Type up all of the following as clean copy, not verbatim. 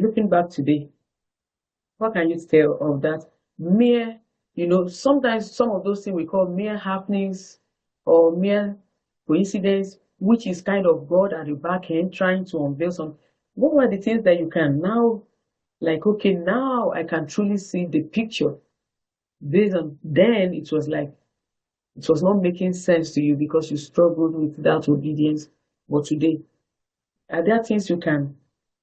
looking back today, what can you tell of that mere, sometimes some of those things we call mere happenings or mere coincidence, which is kind of God at the back end trying to unveil some. What were the things that you can now, like, okay, now I can truly see the picture based on then it was like, it was not making sense to you because you struggled with that obedience. But today, are there things you can,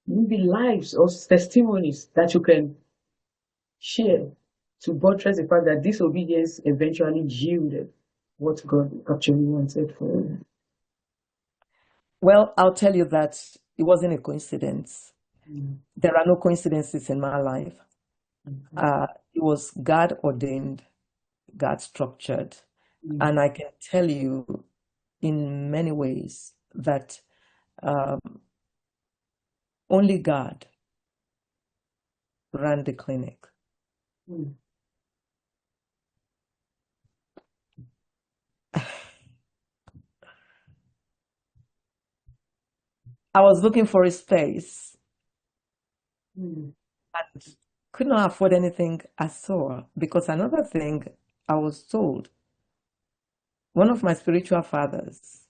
maybe lives or testimonies that you can share to buttress the fact that this obedience eventually yielded what God actually wanted for you? Well, I'll tell you that it wasn't a coincidence. Mm. There are no coincidences in my life. It was God ordained, God structured. Mm. And I can tell you in many ways that um, only God ran the clinic. Mm. I was looking for a space Mm. and could not afford anything I saw because another thing I was told, one of my spiritual fathers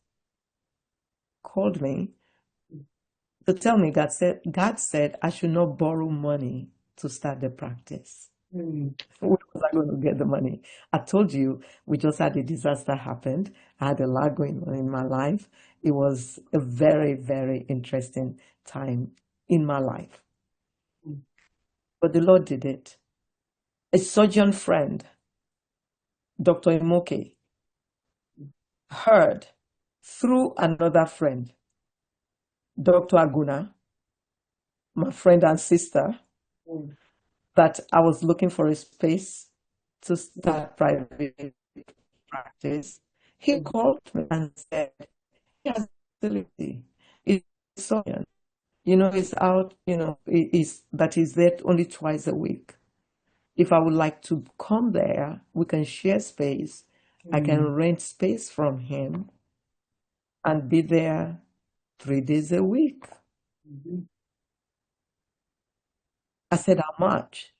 called me to tell me God said I should not borrow money to start the practice. Mm. Where was I going to get the money? I told you we just had a disaster happened. I had a lot going on in my life. It was a very, very interesting time in my life. Mm. But the Lord did it. A surgeon friend, Dr. Imoke, heard through another friend, Dr. Aguna, my friend and sister, Mm. that I was looking for a space to start private practice. He Mm. called me and said, he has facility. It's surgeon. It's out, is that is there only twice a week. If I would like to come there, we can share space. I can Mm. rent space from him and be there 3 days a week. Mhm. I said, how much?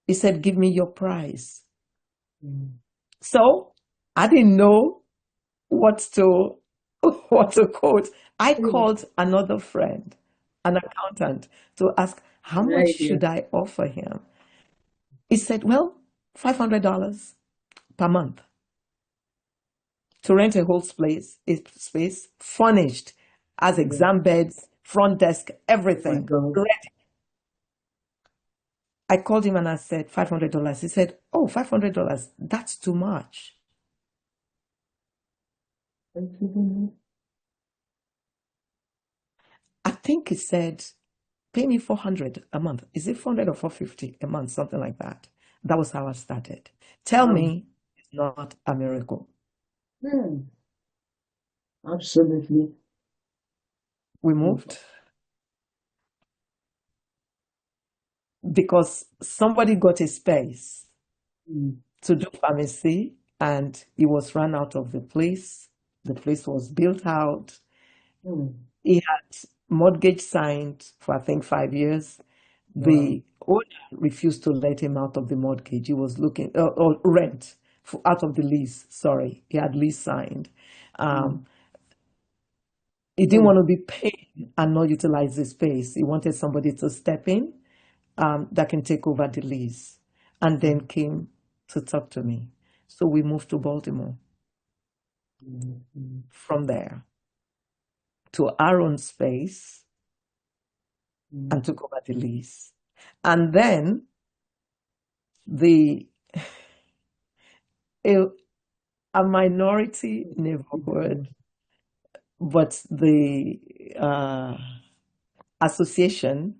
He said, give me your price. Mm. So I didn't know what to what to quote. I Mm. called another friend, an accountant, to ask how Good much idea. should I offer him. He said, well, $500 per month to rent a space furnished, as Yeah. exam beds, front desk, Oh my everything God. ready. I called him and I said $500. He said, oh, $500, that's too much. Thank you. I think he said, pay me 400 a month. Is it 400 or 450 a month? Something like that. That was how I started. Tell me it's not a miracle. Mm. Absolutely. We Mm. moved because somebody got a space Mm. to do pharmacy and he was run out of the place. The place was built out. Mm. He had mortgage signed for I think 5 years. Wow. The owner refused to let him out of the mortgage. He was looking or rent for, out of the lease. Sorry, he had lease signed. Mm. Um, he didn't Mm. want to be paid and not utilize the space. He wanted somebody to step in that can take over the lease, and then came to talk to me. So we moved to Baltimore. Mm. Mm. From there to our own space Mm. and took over the lease. And then the a, a minority neighborhood, but the association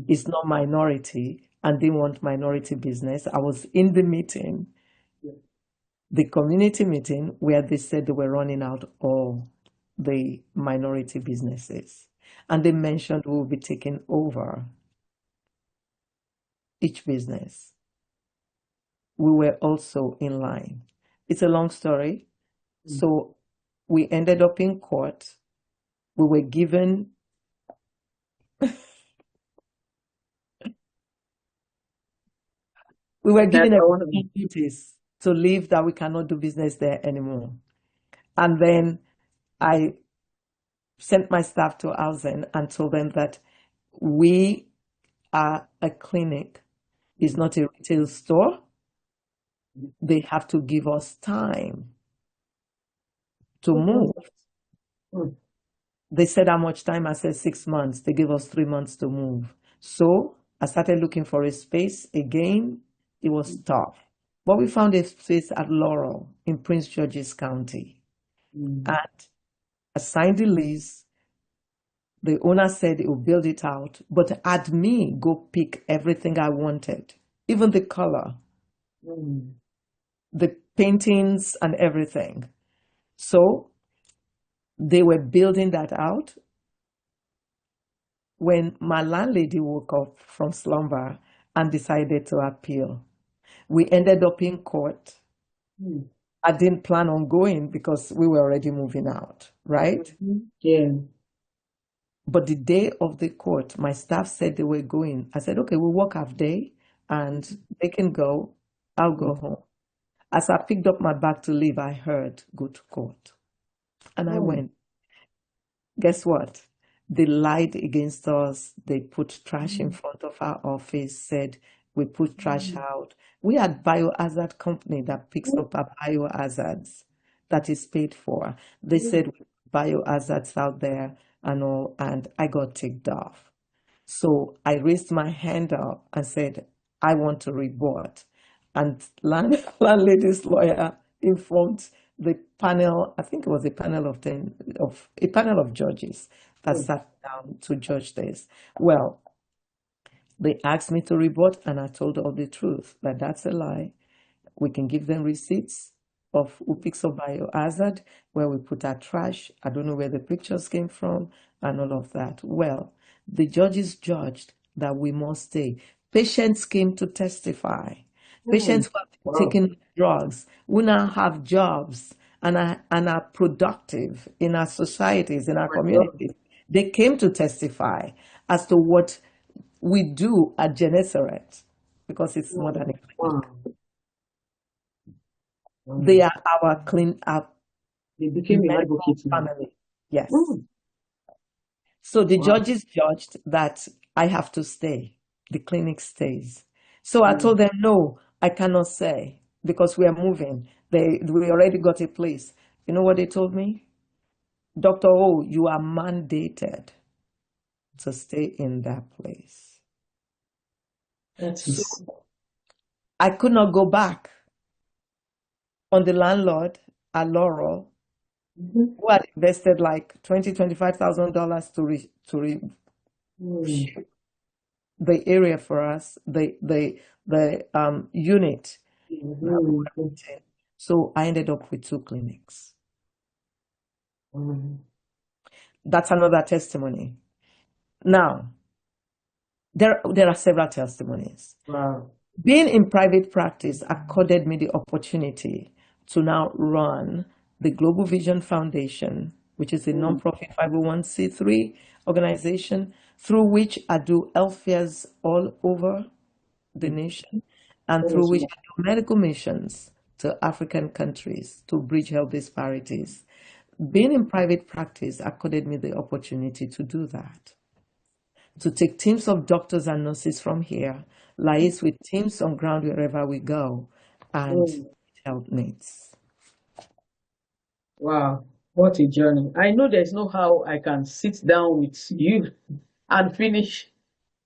is not minority and they want minority business. I was in the meeting, Yeah. the community meeting, where they said they were running out all the minority businesses. And they mentioned we will be taking over each business. We were also in line. It's a long story. Mm. So we ended up in court. We were given We were That's given a one of them. notice to leave, that we cannot do business there anymore. And then I sent my staff to housing and told them that we are a clinic, it's not a retail store. They have to give us time to What was move. that? Hmm. They said how much time? I said 6 months. They gave us 3 months to move. So I started looking for a space again. It was tough. But we found a space at Laurel in Prince George's County. Mm. And I signed the lease. The owner said he will build it out, but had me go pick everything I wanted, even the color, Mm. the paintings, and everything. So they were building that out. When my landlady woke up from slumber and decided to appeal, we ended up in court. Mm. I didn't plan on going because we were already moving out, right? Mhm. Yeah. But the day of the court, my staff said they were going. I said, okay, we'll work half day and they can go. I'll Mm. go home. As I picked up my bag to leave, I heard go to court. And I Oh. went. Guess what? They lied against us. They put trash in Mm. front of our office, said we put trash Mm. out. We had biohazard company that picks Mm. up our biohazards that is paid for. They Mm. said we put biohazards out there and all, and I got ticked off. So I raised my hand up and said, I want to report. And landlady's lawyer informed the panel, I think it was a panel of 10, of a panel of judges that Mm. sat down to judge this. Well, they asked me to report, and I told all the truth, that that's a lie. We can give them receipts of who picks up biohazard, where we put our trash. I don't know where the pictures came from and all of that. Well, the judges judged that we must stay. Patients came to testify. Mm. Patients who have been Wow. taking drugs, who now have jobs and are productive in our societies, in Oh our my God. communities. They came to testify as to what we do at Gennesaret, because it's more than Mm. a clinic. Wow. They Wow. are our They became your medical advocate now. family. Yes. Mm. So the Wow. judges judged that I have to stay. The clinic stays. So I Mm. told them, no, I cannot stay because we are moving. We already got a place. You know what they told me? Dr. O, you are mandated to stay in that place. That So is. I could not go back on the landlord at Laurel, Mhm. who had invested like $25,000 Mm. the area for us, the unit that we Mhm. were renting. So I ended up with two clinics. Mm. That's another testimony. Now, there are several testimonies. Wow. Being in private practice accorded me the opportunity to now run the Global Vision Foundation, which is a Mm. nonprofit 501c3 organization through which I do health fairs all over the Mm. nation, and That through is which more. I do medical missions to African countries to bridge health disparities. Being in private practice accorded me the opportunity to do that, to take teams of doctors and nurses from here, liaise with teams on ground wherever we go, and Mm. help needs. Wow. What a journey. I know there's no how I can sit down with you and finish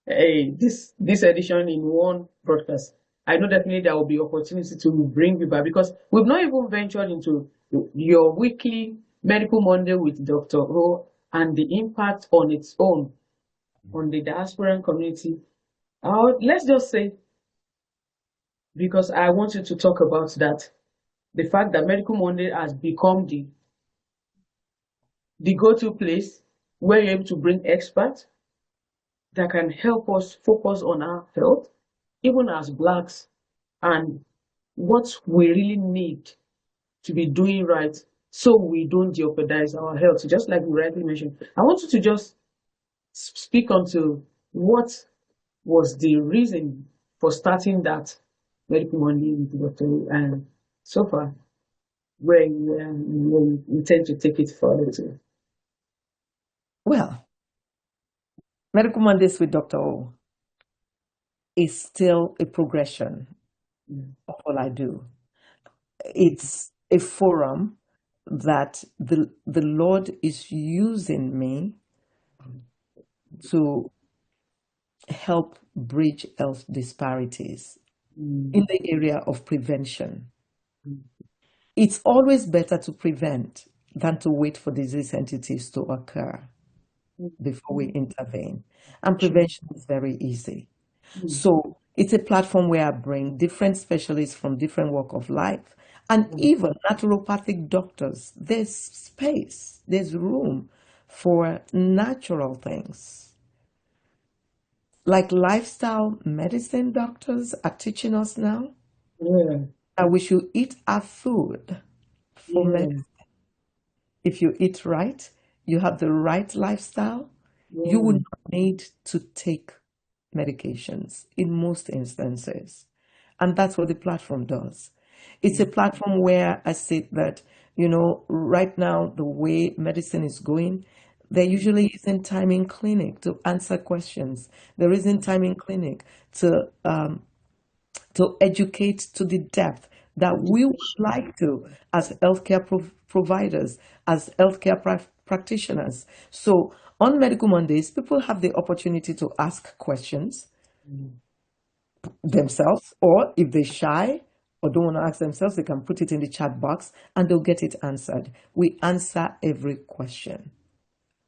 this edition in one broadcast. I know definitely there will be opportunity to bring you back because we've not even ventured into your weekly Medical Monday with Dr. O and the impact on its own on the diasporan community. Let's just say, because I want you to talk about that, the fact that Medical Monday has become the go-to place where you're able to bring experts that can help us focus on our health, even as Blacks, and what we really need to be doing right so we don't jeopardize our health. Just like you rightly mentioned, I want you to just speak onto what was the reason for starting that. Medical Monday with Dr. O, and so far, where you intend to take it further to. Well, Medical Mondays with Dr. O is still a progression Mm, of all I do. It's a forum that the Lord is using me to help bridge health disparities mm, in the area of prevention. mm, It's always better to prevent than to wait for disease entities to occur before we intervene. And sure. prevention is very easy. Mm, So it's a platform where I bring different specialists from different walk of life and mm, even naturopathic doctors. There's space, there's room for natural things. Like lifestyle medicine doctors are teaching us now yeah, that we should eat our food for yeah, medicine. If you eat right, you have the right lifestyle, you will yeah. not need to take medications in most instances. And that's what the platform does. It's a Mm, platform where I say that, right now, the way medicine is going, there usually isn't time in clinic to answer questions. There isn't time in clinic to educate to the depth that we would education. like to as healthcare providers, as healthcare practitioners. So on Medical Mondays, people have the opportunity to ask questions Mm, themselves, or if they're shy or don't want to ask themselves, they can put it in the chat box and they'll get it answered. We answer every question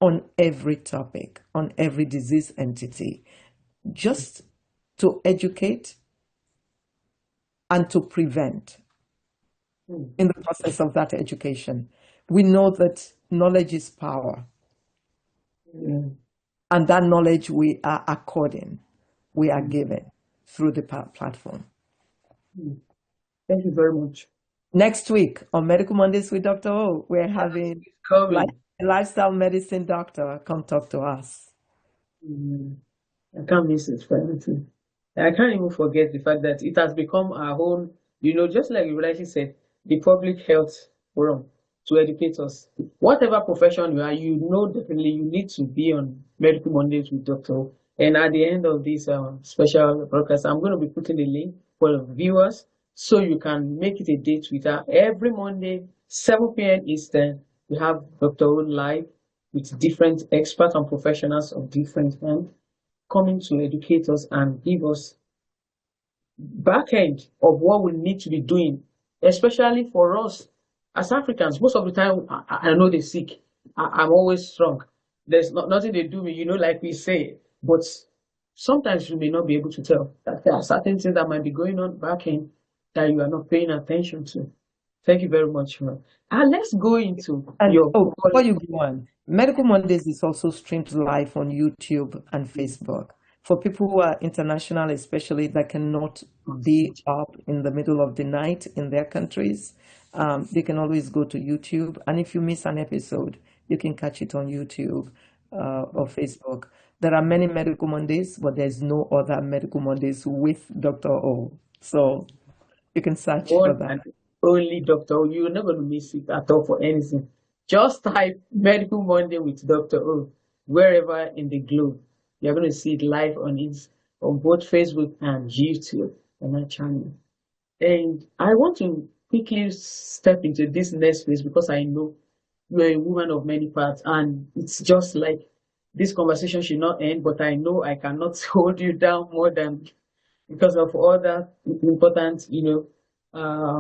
on every topic, on every disease entity, just to educate and to prevent mm, in the process of that education. We know that knowledge is power, yeah, and that knowledge we are mm, given through the platform. mm. Thank you very much. Next week on Medical Mondays with Dr. O, we're having It's li- coming. a lifestyle medicine doctor come talk to us. Mm. I can't miss it for anything. I can't even forget the fact that it has become our own, just like you rightly said, the public health forum to educate us. Whatever profession you are, definitely you need to be on Medical Mondays with Dr. O. And at the end of this special broadcast, I'm going to be putting the link for the viewers so you can make it a date with her. Every Monday, 7 p.m. Eastern, we have Dr. O live with different experts and professionals of different kinds coming to educate us and give us back end of what we need to be doing, especially for us as Africans. Most of the time, I know they're sick. I'm always strong. There's nothing they do me, like we say. But sometimes you may not be able to tell that there are certain things that might be going on back end that you are not paying attention to. Thank you very much, man. And let's go into And your oh, before you go on, Medical Mondays is also streamed live on YouTube and Facebook. For people who are international, especially that cannot be up in the middle of the night in their countries, they can always go to YouTube. And if you miss an episode, you can catch it on YouTube or Facebook. There are many Medical Mondays, but there's no other Medical Mondays with Dr. O. So you can search for one that. and only Dr. O. You're not going to miss it at all for anything. Just type Medical Monday with Dr. O wherever in the globe. You're going to see it live on both Facebook and YouTube on that channel. And I want to quickly step into this next phase because I know you're a woman of many parts, and it's just like this conversation should not end, but I know I cannot hold you down more than because of other important,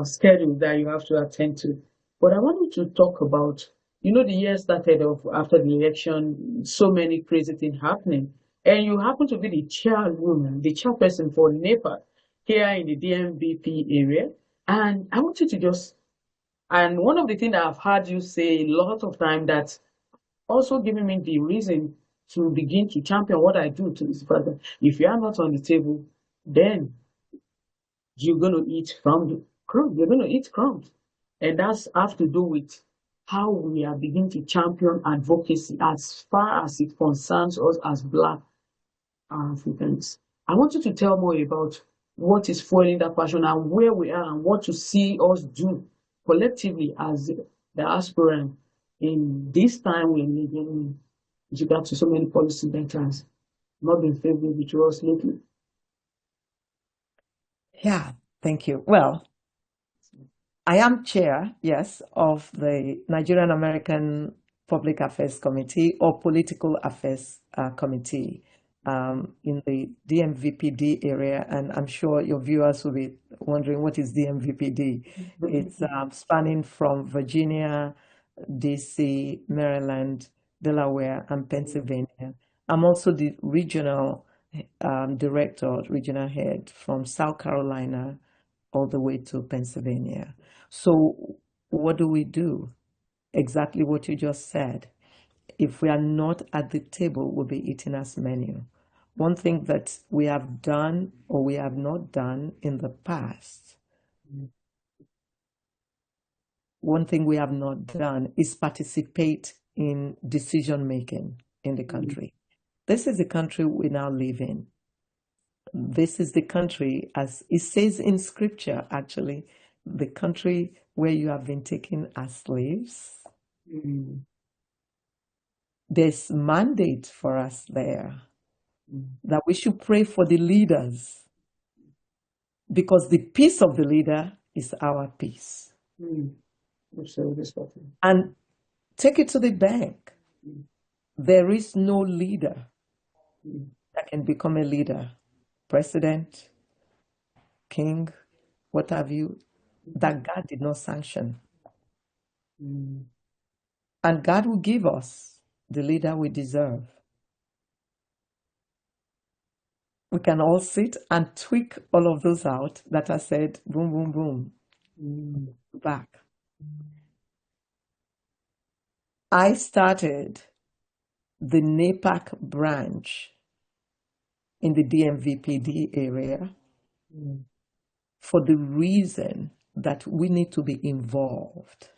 schedule that you have to attend to. But I wanted to talk about, the year started off after the election, so many crazy things happening. And you happen to be the chairwoman, the chairperson for NEPA here in the DMVP area. And I want you to and one of the things that I've heard you say a lot of time that also giving me the reason to begin to champion what I do to this further. If you are not on the table, then you're going to eat from the crumbs. You're going to eat crumbs. And that's have to do with how we are beginning to champion advocacy as far as it concerns us as Black Africans. I want you to tell more about what is fueling that passion and where we are and what to see us do collectively as the aspirant in this time we're living in with regard to so many policies that has not been favorable to us lately. Yeah, thank you. Well, I am chair, yes, of the Nigerian American Public Affairs Committee or Political Affairs Committee in the DMVPD area, and I'm sure your viewers will be wondering what is DMVPD. It's spanning from Virginia, DC, Maryland, Delaware, and Pennsylvania. I'm also the regional director, regional head from South Carolina all the way to Pennsylvania. So, what do we do? Exactly what you just said. If we are not at the table, we'll be eating as menu. One thing that we have done or we have not done in the past, one thing we have not done is participate in decision making in the country. This is the country we now live in. This is the country, as it says in scripture, actually, the country where you have been taken as slaves. There's mandate for us there that we should pray for the leaders because the peace of the leader is our peace. And take it to the bank. There is no leader that can become a leader, president, king, what have you, that God did not sanction. And God will give us the leader we deserve. We can all sit and tweak all of those out that I said, boom, boom, boom, back. I started the NAPAC branch in the DMVPD area for the reason that we need to be involved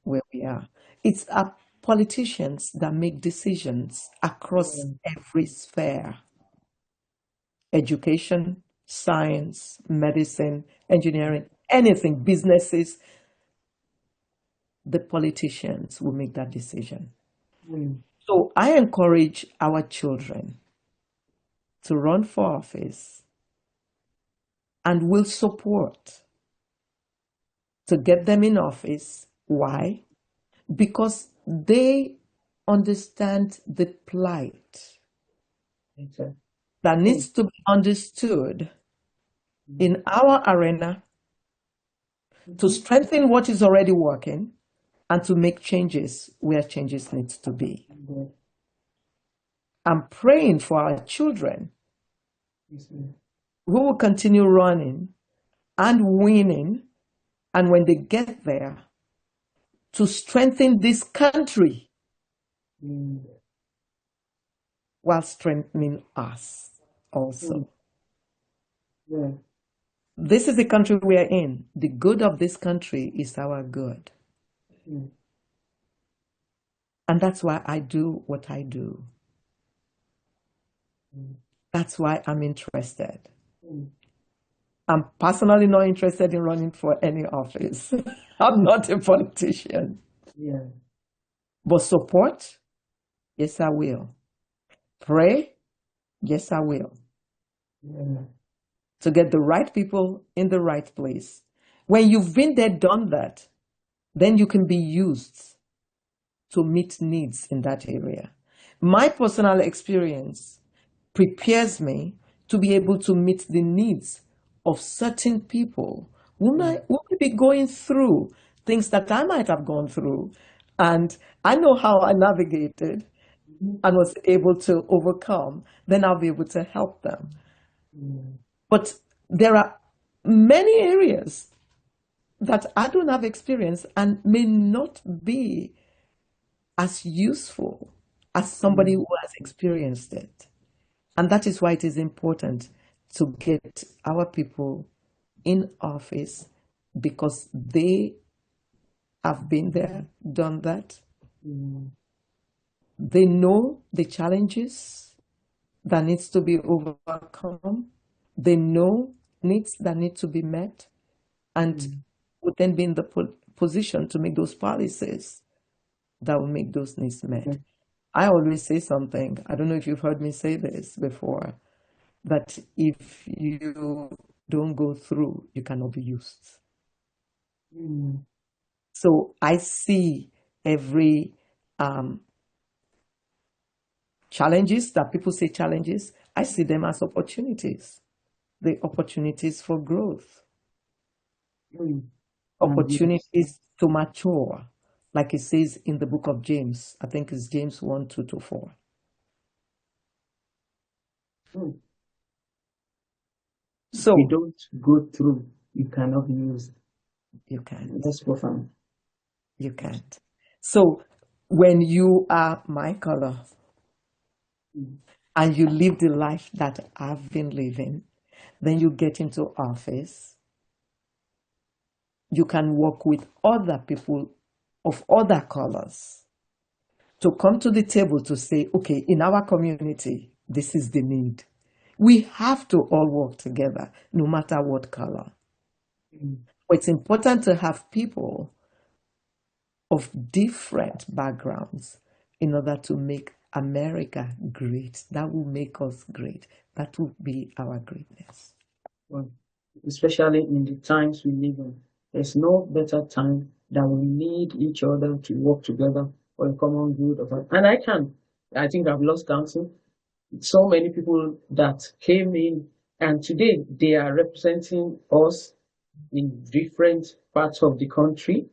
where we are. It's our politicians that make decisions across every sphere: education, science, medicine, engineering, anything, businesses. The politicians will make that decision. So I encourage our children to run for office and will support to get them in office. Why? Because they understand the plight that needs to be understood in our arena to strengthen what is already working and to make changes where changes need to be. I'm praying for our children who will continue running and winning, and when they get there, to strengthen this country while strengthening us also. This is the country we are in. The good of this country is our good. And that's why I do what I do. That's why I'm interested. I'm personally not interested in running for any office. I'm not a politician. But support, yes, I will. Pray, yes, I will. To get the right people in the right place. When you've been there, done that, then you can be used to meet needs in that area. My personal experience prepares me to be able to meet the needs of certain people who might be going through things that I might have gone through. And I know how I navigated and was able to overcome, then I'll be able to help them. But there are many areas that I don't have experience and may not be as useful as somebody who has experienced it. And that is why it is important to get our people in office because they have been there, done that. They know the challenges that needs to be overcome. They know needs that need to be met and would then be in the position to make those policies that will make those needs met. Okay. I always say something, I don't know if you've heard me say this before, that if you don't go through, you cannot be used. Mm. So I see every um, challenges that people say challenges, I see them as opportunities. The opportunities for growth, Mm. And yes. opportunities to mature, like it says in the book of James. I think it's James 1, 2 to 4. Mm. If you So don't go through, you cannot use. you can't. That's profound. You can't. So when you are my color Mm. and you live the life that I've been living, then you get into office. You can work with other people of other colors to come to the table to say, okay, in our community, this is the need. We have to all work together, no matter what color. Mm. But it's important to have people of different backgrounds in order to make America great. That will make us great. That will be our greatness. Well, especially in the times we live in, there's no better time that we need each other to work together for a common good of our, and I think I've lost counting. So many people that came in and today they are representing us in different parts of the country,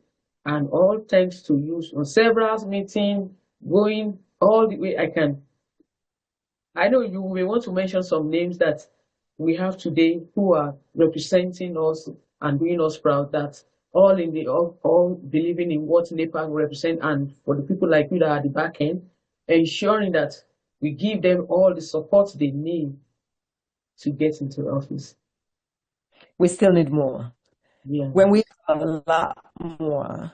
and all thanks to you on several meetings going all the way. I know you may want to mention some names that we have today who are representing us and doing us proud, that all believing in what NEPA represent, and for the people like you that are at the back end, ensuring that we give them all the support they need to get into the office. We still need more. Yeah. When we have a lot more,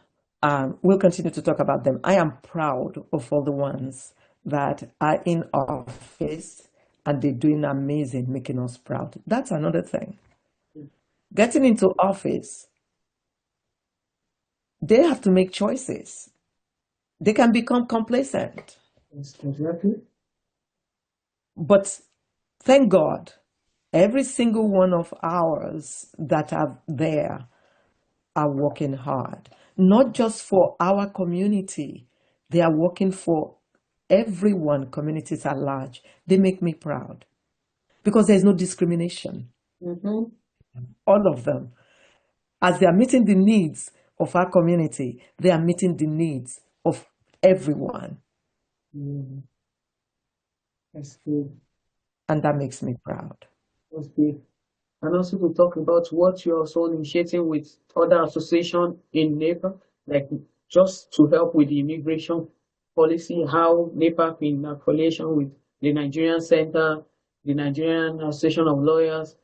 we'll continue to talk about them. I am proud of all the ones that are in office and they're doing amazing, making us proud. That's another thing. Getting into office, they have to make choices. They can become complacent. Yes, exactly. But thank God, every single one of ours that are there are working hard, not just for our community, they are working for everyone, communities at large. They make me proud because there's no discrimination. Mm-hmm. All of them, as they are meeting the needs of our community, they are meeting the needs of everyone. Mm. That's good. And that makes me proud. That's good. And also to talk about what you're also initiating with other associations in NEPA, like just to help with the immigration policy, how NEPA in affiliation with the Nigerian Center, the Nigerian Association of Lawyers,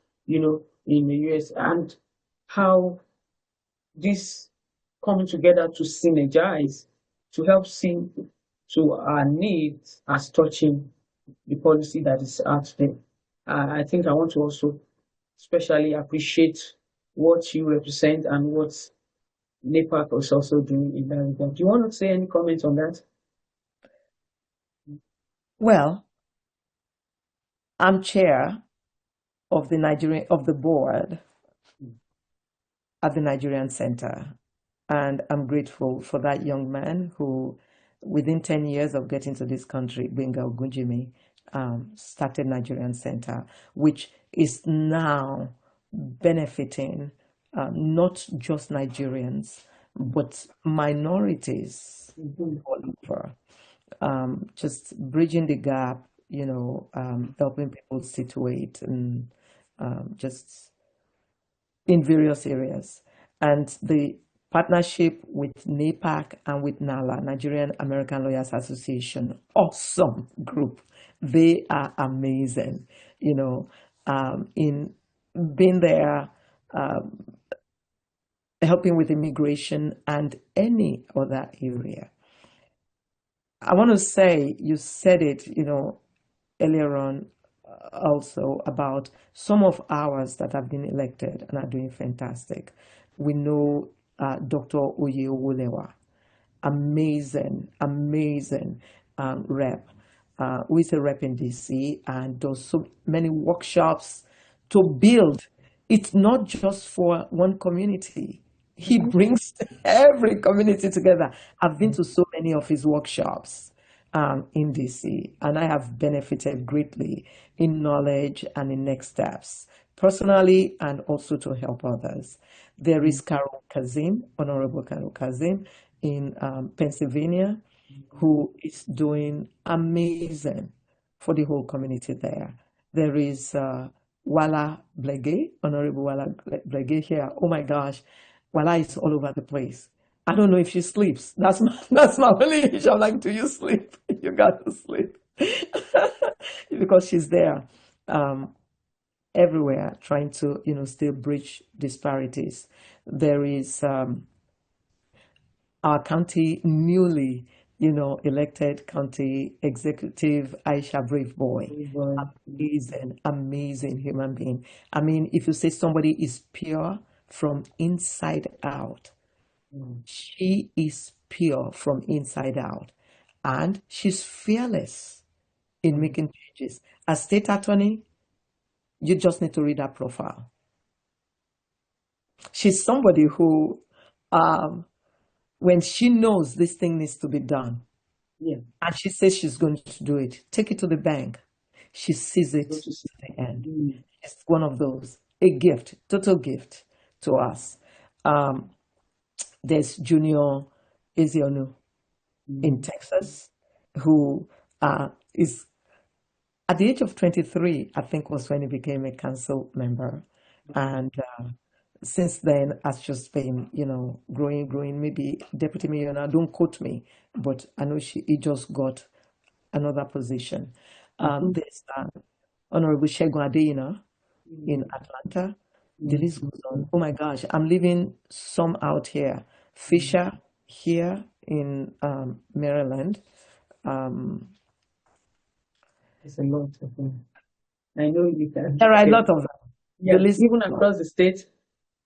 in the US, and how this coming together to synergize to help see to our needs as touching the policy that is out there. I think I want to also especially appreciate what you represent and what NEPAC is also doing in that regard. Do you want to say any comments on that? Well, I'm chair of the board at the Nigerian Center. And I'm grateful for that young man who, within 10 years of getting to this country, Benga Ogunjimi, started Nigerian Center, which is now benefiting not just Nigerians, but minorities Mm-hmm. all over. Just bridging the gap, helping people situate and just in various areas. And the partnership with NAPAC and with NALA, Nigerian American Lawyers Association, awesome group. They are amazing, in being there, helping with immigration and any other area. I want to say, you said it, earlier on, also about some of ours that have been elected and are doing fantastic. We know Dr. Oye Owulewa, amazing, amazing rep, who is a rep in DC and does so many workshops to build. It's not just for one community. He Mm-hmm. brings every community together. I've been to so many of his workshops in DC, and I have benefited greatly in knowledge and in next steps, personally and also to help others. There is Carol Kazim, Honorable Carol Kazim in Pennsylvania, who is doing amazing for the whole community there. There is Wala Blege, Honorable Wala Blege here. Oh my gosh, Wala is all over the place. I don't know if she sleeps. That's my only issue. I'm like, do you sleep? You got to sleep because she's there everywhere, trying to still bridge disparities. There is our county newly, elected county executive, Aisha Brave Boy. Well, Amazing, amazing human being. I mean, if you say somebody is pure from inside out, she is pure from inside out. And she's fearless in making changes. As state attorney, you just need to read her profile. She's somebody who, um, when she knows this thing needs to be done, yeah, and she says she's going to do it, take it to the bank. She sees it go to see. to the end. Mm, It's one of those, a gift, total gift to us. Um, there's Junior Ezionu in mm, Texas, who is at the age of 23, I think was when he became a council member. And since then, has just been, growing, growing. Maybe deputy mayor now, don't quote me, but I know he just got another position. mhm, There's Honorable Shegun Adeyina in mm, Atlanta. The mm, list goes on. Oh my gosh, I'm leaving some out here. mm. Fisher here in Maryland. Um, It's a lot of them. I know you can. there are a Okay. lot of them. The Yeah, list even goes on. across the state,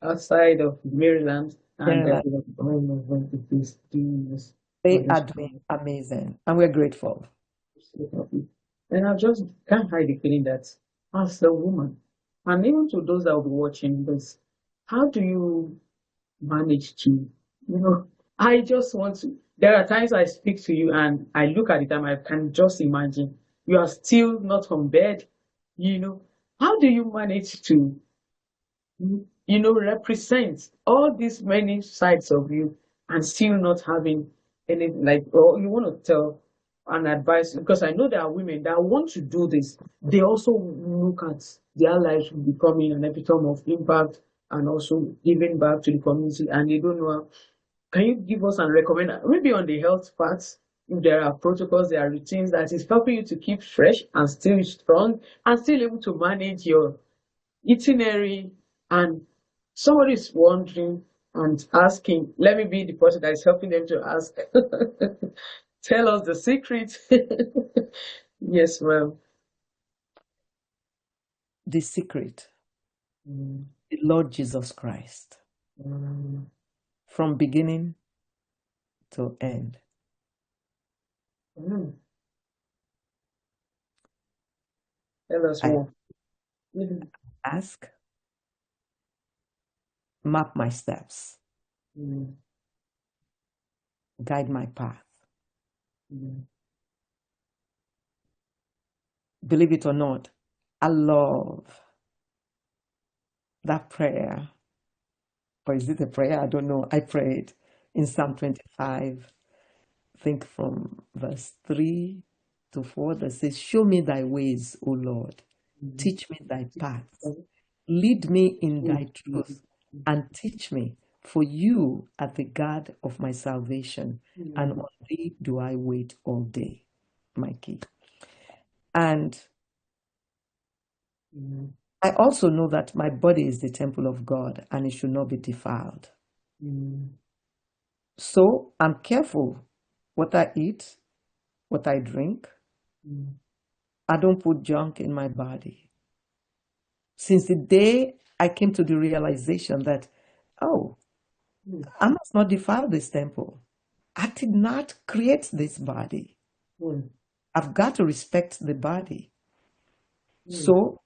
outside of Maryland, and Maryland. all over the place doing this for They this are doing amazing, and we're grateful. people. And I just can't hide the feeling that as a woman, and even to those that will be watching this, how do you manage to, I just want to, there are times I speak to you and I look at the time, I can just imagine you are still not on bed, you know. How do you manage to, represent all these many sides of you and still not having any, like, or you want to tell an advice? Because I know there are women that want to do this. They also look at their lives becoming an epitome of impact and also giving back to the community, and they don't know how. Can you give us and recommend maybe on the health part, if there are protocols, there are routines that is helping you to keep fresh and still strong and still able to manage your itinerary, and somebody is wondering and asking, let me be the person that is helping them to ask. Tell us the secret. Yes, well. The secret, Mm, the Lord Jesus Christ, mm, from beginning to end. mm. Tell us I more. Mm, ask, map my steps, mm, guide my path. mm, Believe it or not, I love that prayer. Or is it a prayer? I don't know. I prayed in Psalm 25, I think from verse 3 to 4, that says, show me thy ways, O Lord. mm. Teach me thy paths. Lead me in Mm, thy mm, truth and teach me, for you are the God of my salvation, and mm, on thee do I wait all day, my key. And mm, I also know that my body is the temple of God and it should not be defiled. mm, So I'm careful what I eat, what I drink, mm, I don't put junk in my body. Since the day I came to the realization that, oh, mm, I must not defile this temple. I did not create this body. mm, I've got to respect the body. mm, So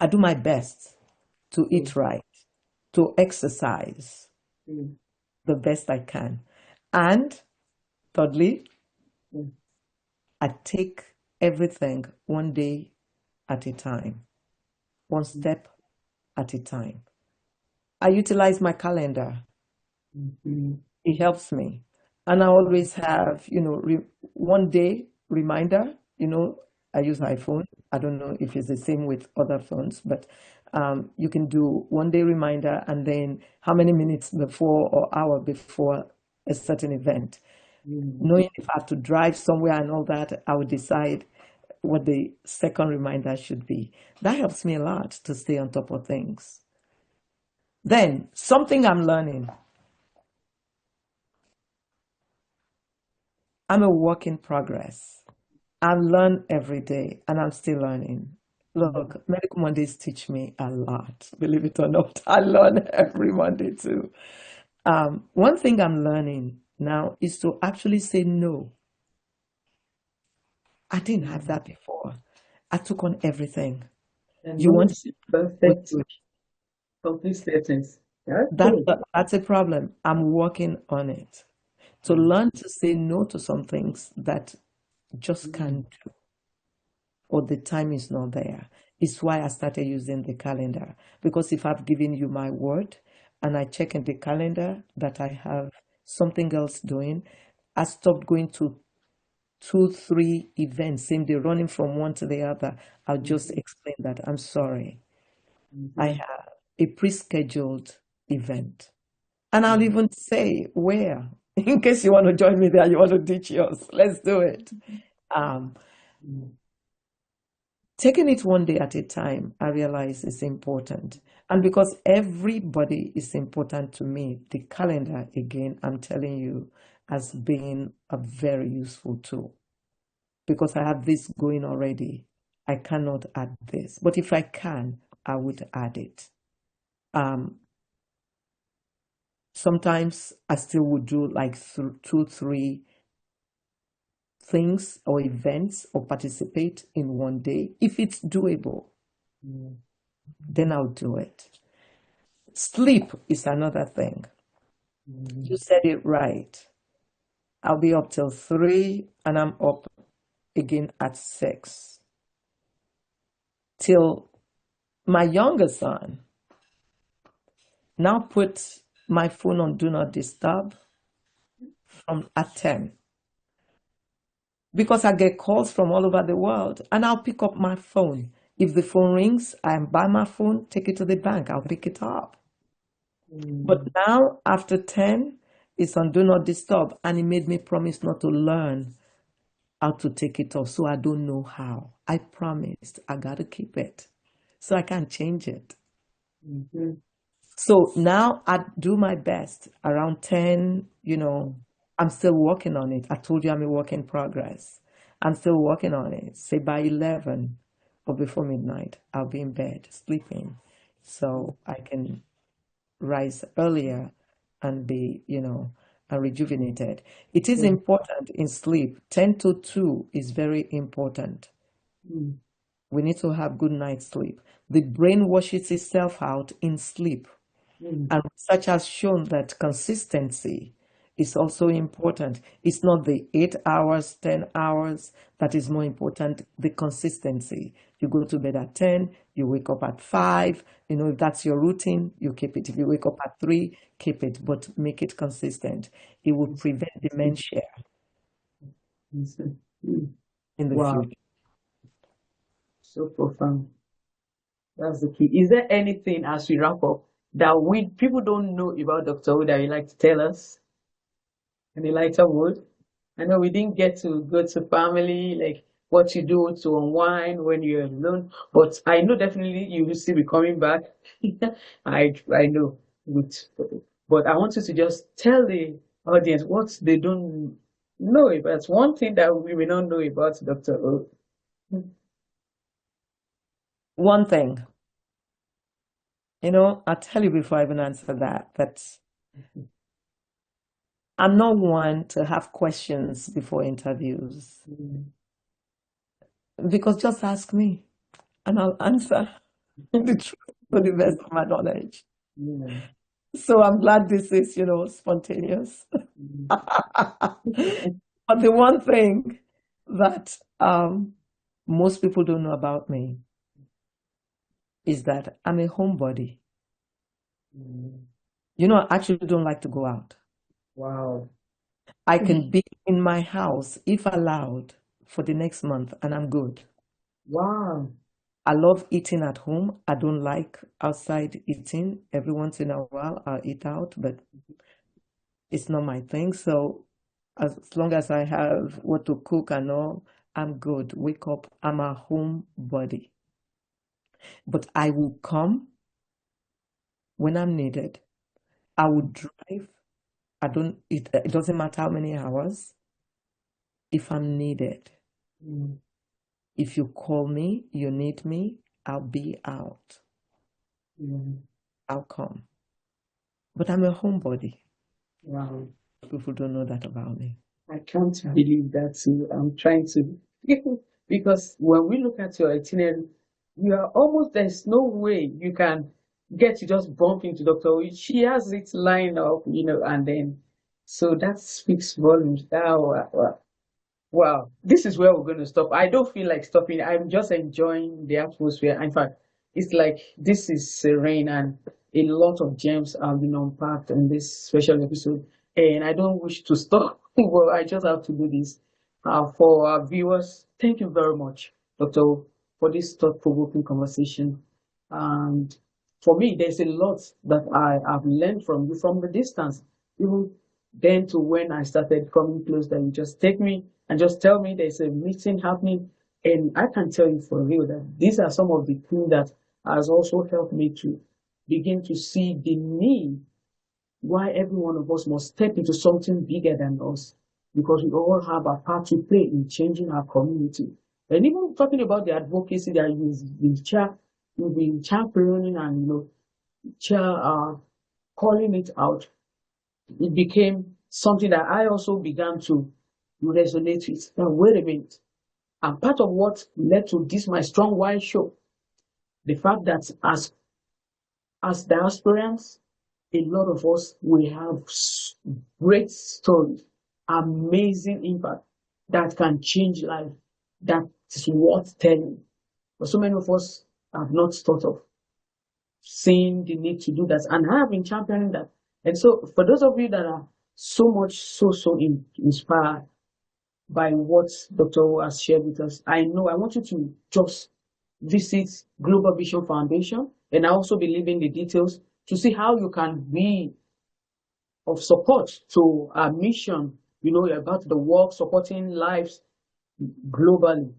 I do my best to mm, eat right, to exercise mm, the best I can. And thirdly, mm, I take everything one day at a time, one mm, step at a time. I utilize my calendar. mm, It helps me. And I always have, one day reminder, I use iPhone. I don't know if it's the same with other phones, but you can do one day reminder and then how many minutes before or hour before a certain event. mm, Knowing if I have to drive somewhere and all that, I would decide what the second reminder should be. That helps me a lot to stay on top of things. Then, something I'm learning. I'm a work in progress. I learn every day and I'm still learning. mm, Look, Medical Mondays teach me a lot, believe it or not. I learn every Monday too. One thing I'm learning now is to actually say no. I didn't have mm. that before. I took on everything. And You no want is we perfect, do it. complete sentence. That's That's good. that's a problem. I'm working on it. To Mm, learn to say no to some things that just mm, can't do or the time is not there. It's why I started using the calendar. Because if I've given you my word and I check in the calendar that I have something else doing, I stopped going to two, three events, same day, running from one to the other. I'll just mhm, explain that. I'm sorry. I mhm, have a pre-scheduled event. And I'll mm, even say where, in case you want to join me there, you want to ditch yours. Let's do it. Um, mm, Taking it one day at a time, I realize is important. And because everybody is important to me, the calendar, again, I'm telling you, has been a very useful tool. Because I have this going already, I cannot add this. But if I can, I would add it. Um, Sometimes I still would do like two, three things or events or participate in one day. If it's doable, mm, then I'll do it. Sleep is another thing. You mm, said it right. I'll be up till 3 and I'm up again at 6. Till my younger son now put my phone on do not disturb from at 10 because I get calls from all over the world and I'll pick up my phone. If the phone rings, I'm by my phone, take it to the bank, I'll pick it up. But mm, now after 10, it's on do not disturb and it made me promise not to learn how to take it off. So I don't know how. I promised I gotta keep it. So I can't change it. mhm, So now I do my best around 10, I'm still working on it. I told you I'm a work in progress. I'm still working on it. Say by 11 or before midnight, I'll be in bed sleeping so I can rise earlier and be, rejuvenated. It is mm, important in sleep. 10 to 2 is very important. mm, We need to have good night's sleep. The brain washes itself out in sleep. mm, And research has shown that consistency is also important. It's not the 8 hours, 10 hours that is more important, the consistency. You go to bed at 10, you wake up at 5. If that's your routine, you keep it. If you wake up at 3, keep it, but make it consistent. It will mm, prevent dementia mm, mm. in the Wow, future. so profound. That's the key. Is there anything as we wrap up that we people don't know about Dr. Wu that you like to tell us in a lighter mood? I know we didn't get to go to family, like what you do to unwind when you're alone, but I know definitely you will still be coming back. I know. Good. But I want you to just tell the audience what they don't know about. One thing that we may not know about Dr. O. One thing, I'll tell you before I even answer that I'm not one to have questions before interviews Mm, because just ask me and I'll answer the truth to the best of my knowledge. yeah. So I'm glad this is, spontaneous. Mm. But the one thing that most people don't know about me is that I'm a homebody. Mm. I actually don't like to go out. Wow. I can be in my house, if allowed, for the next month, and I'm good. Wow. I love eating at home. I don't like outside eating. Every once in a while, I'll eat out, but it's not my thing. So as long as I have what to cook and all, I'm good. Wake up. I'm a homebody. But I will come when I'm needed. I will drive. It doesn't matter how many hours if I'm needed. Mm. If you call me, you need me, I'll be out. Mm. I'll come. But I'm a homebody. Wow. People don't know that about me. I can't believe that too. I'm trying to, because when we look at your itinerary, you are almost, there's no way you can get to just bump into Dr. Oyi. She has it lined up, and then, so that speaks volumes. Wow, this is where we're going to stop. I don't feel like stopping. I'm just enjoying the atmosphere. In fact, it's like this is serene and a lot of gems have been unpacked in this special episode. And I don't wish to stop, but I just have to do this. For our viewers, thank you very much, Dr. O, for this thought-provoking conversation. And for me, there's a lot that I have learned from you from the distance. Even then to when I started coming close, that you just take me and just tell me there's a meeting happening. And I can tell you for real that these are some of the things that has also helped me to begin to see the need why every one of us must step into something bigger than us, because we all have a part to play in changing our community. And even talking about the advocacy that you've been championing and calling it out, it became something that I also began to resonate with. Now, wait a minute. And part of what led to this, my strong why show, the fact that as diasporans, a lot of us, we have great stories, amazing impact that can change life. That is worth telling. But so many of us have not thought of seeing the need to do that. And I have been championing that. And so for those of you that are so inspired by what Dr. O has shared with us, I know I want you to just visit Global Vision Foundation, and I also be leaving the details to see how you can be of support to our mission, about the work supporting lives globally.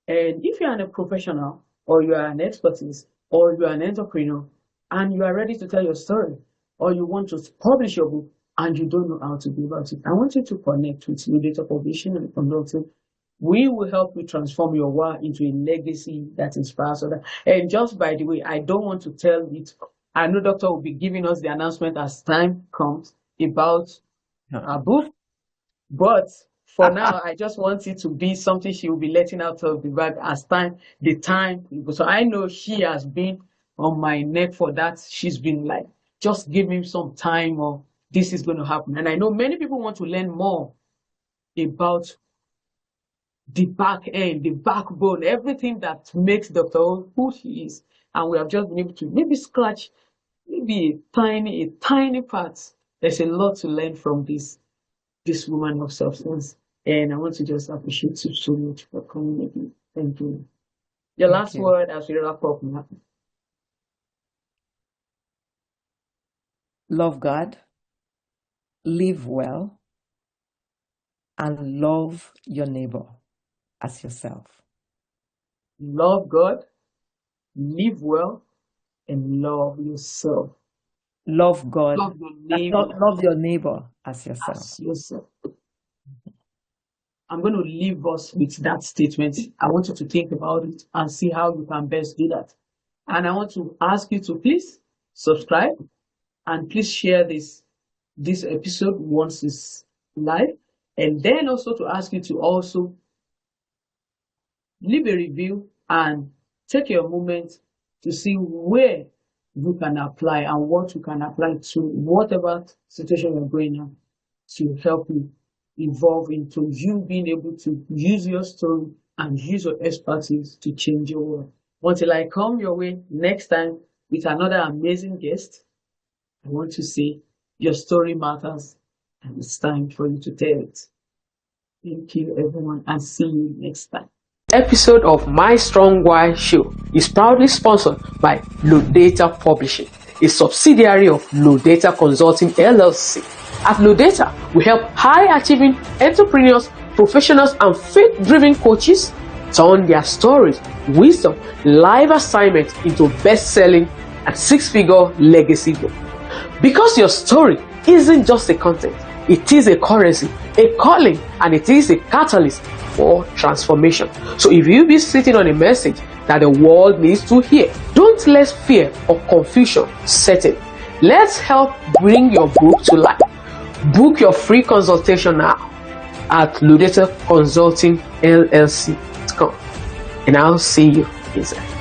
And if you are a professional or you are an expertise or you are an entrepreneur and you are ready to tell your story or you want to publish your book and you don't know how to go about it, I want you to connect with Mediator Publishing and Consulting. We will help you transform your work into a legacy that inspires others. And just by the way, I don't want to tell it. I know Doctor will be giving us the announcement as time comes about our book, but for now, I just want it to be something she will be letting out of the bag as the time. So I know she has been on my neck for that. She's been like, just give me some time or this is going to happen. And I know many people want to learn more about the back end, the backbone, everything that makes Dr. O who she is. And we have just been able to maybe scratch maybe a tiny part. There's a lot to learn from this woman of substance. And I want to just appreciate you so much for coming with me. Thank you. Your Thank last you. word as we wrap up now. Love God, live well, and love your neighbor as yourself. Love God, live well, and love yourself. Love God, Love your neighbor love your neighbor as yourself. as yourself. I'm going to leave us with that statement. I want you to think about it and see how you can best do that. And I want to ask you to please subscribe and please share this episode once it's live. And then also to ask you to also leave a review and take your moment to see where you can apply and what you can apply to whatever situation you're going on to help you evolve into you being able to use your story and use your expertise to change your world. Until I come your way next time with another amazing guest, I want to say your story matters and it's time for you to tell it. Thank you, everyone, and see you next time. Episode of My Strong Why Show is proudly sponsored by Low Data Publishing, a subsidiary of Low Data Consulting LLC. At Low Data, we help high-achieving entrepreneurs, professionals, and faith-driven coaches turn their stories, wisdom, life assignments into best-selling and six-figure legacy book. Because your story isn't just a content, it is a currency, a calling, and it is a catalyst for transformation. So if you be sitting on a message that the world needs to hear, don't let fear or confusion set in. Let's help bring your book to life. Book your free consultation now at lodataconsultingllc.com, and I'll see you inside.